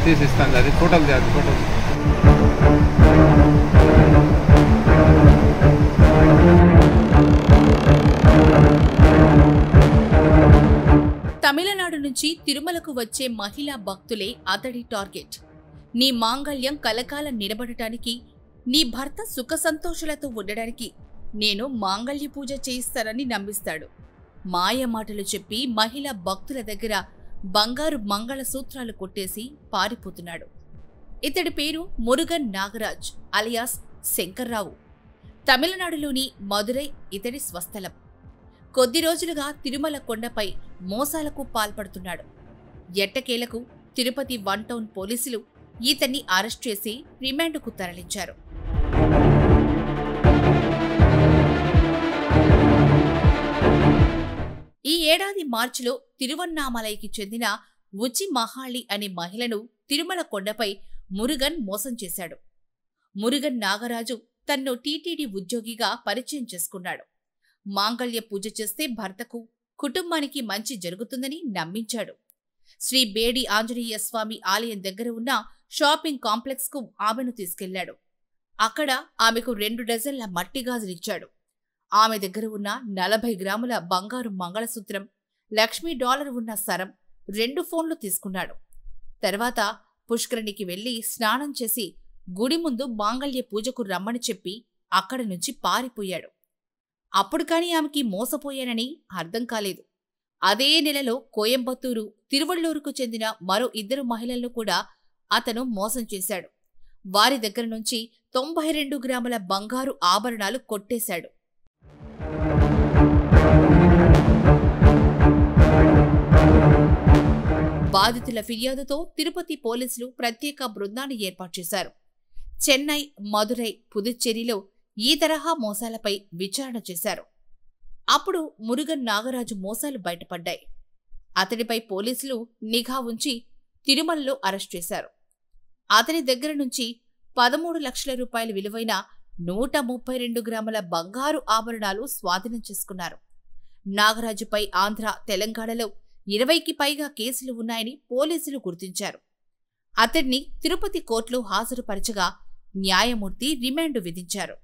తీసిస్తాను, అది ఫోటోలు తీయాలి, ఫోటోలు. తమిళనాడు నుంచి తిరుమలకు వచ్చే మహిళా భక్తులే అతడి టార్గెట్. నీ మాంగళ్యం కలకాలం నిలబడటానికి, నీ భర్త సుఖ సంతోషాలతో ఉండడానికి నేను మాంగళ్య పూజ చేయిస్తానని నమ్మిస్తాడు. మాయ మాటలు చెప్పి మహిళా భక్తుల దగ్గర బంగారు మంగళసూత్రాలు కొట్టేసి పారిపోతున్నాడు. ఇతడి పేరు మురుగన్ నాగరాజ్ అలియాస్ శంకర్రావు. తమిళనాడులోని మదురై ఇతడి స్వస్థలం. కొద్ది రోజులుగా తిరుమల కొండపై మోసాలకు పాల్పడుతున్నాడు. ఎట్టకేలకు తిరుపతి 1 టౌన్ పోలీసులు ఈతన్ని అరెస్ట్ చేసి రిమాండ్కు తరలించారు. ఈ ఏడాది మార్చిలో తిరువన్నామలైకి చెందిన ఉచి మహాళి అనే మహిళను తిరుమల కొండపై మురుగన్ మోసం చేశాడు. మురుగన్ నాగరాజు తన్ను టీటీడీ ఉద్యోగిగా పరిచయం చేసుకున్నాడు. మాంగళ్య పూజ చేస్తే భర్తకు, కుటుంబానికి మంచి జరుగుతుందని నమ్మించాడు. శ్రీ బేడి ఆంజనేయ స్వామి ఆలయం దగ్గర ఉన్న షాపింగ్ కాంప్లెక్స్కు ఆమెను తీసుకెళ్లాడు. అక్కడ ఆమెకు 2 డజన్ల మట్టి గాజులిచ్చాడు. ఆమె దగ్గర ఉన్న 40 గ్రాముల బంగారు మంగళసూత్రం, $1,000 ఉన్న సరం, 2 ఫోన్లు తీసుకున్నాడు. తర్వాత పుష్కరిణికి వెళ్లి స్నానం చేసి గుడి ముందు మాంగళ్య పూజకు రమ్మని చెప్పి అక్కడి నుంచి పారిపోయాడు. అప్పుడు కాని ఆమెకి మోసపోయానని అర్థం కాలేదు. అదే నెలలో కోయంబత్తూరు, తిరువళ్లూరుకు చెందిన మరో 2 మహిళలను కూడా అతను మోసం చేశాడు. వారి దగ్గర నుంచి 92 గ్రాముల బంగారు ఆభరణాలు కొట్టేశాడు. బాధితుల ఫిర్యాదుతో తిరుపతి పోలీసులు ప్రత్యేక బృందాన్ని ఏర్పాటు చేశారు. చెన్నై, మదురై, పుదుచ్చేరిలో ఈ తరహా మోసాలపై విచారణ చేశారు. అప్పుడు మురుగన్ నాగరాజు మోసాలు బయటపడ్డాయి. అతడిపై పోలీసులు నిఘా ఉంచి తిరుమలలో అరెస్ట్ చేశారు. అతని దగ్గర నుంచి 13 లక్షల రూపాయల విలువైన 132 గ్రాముల బంగారు ఆభరణాలు స్వాధీనం చేసుకున్నారు. నాగరాజుపై ఆంధ్ర, తెలంగాణలో 20కి పైగా కేసులు ఉన్నాయని పోలీసులు గుర్తించారు. అతడిని తిరుపతి కోర్టులో హాజరుపరచగా న్యాయమూర్తి రిమాండ్ విధించారు.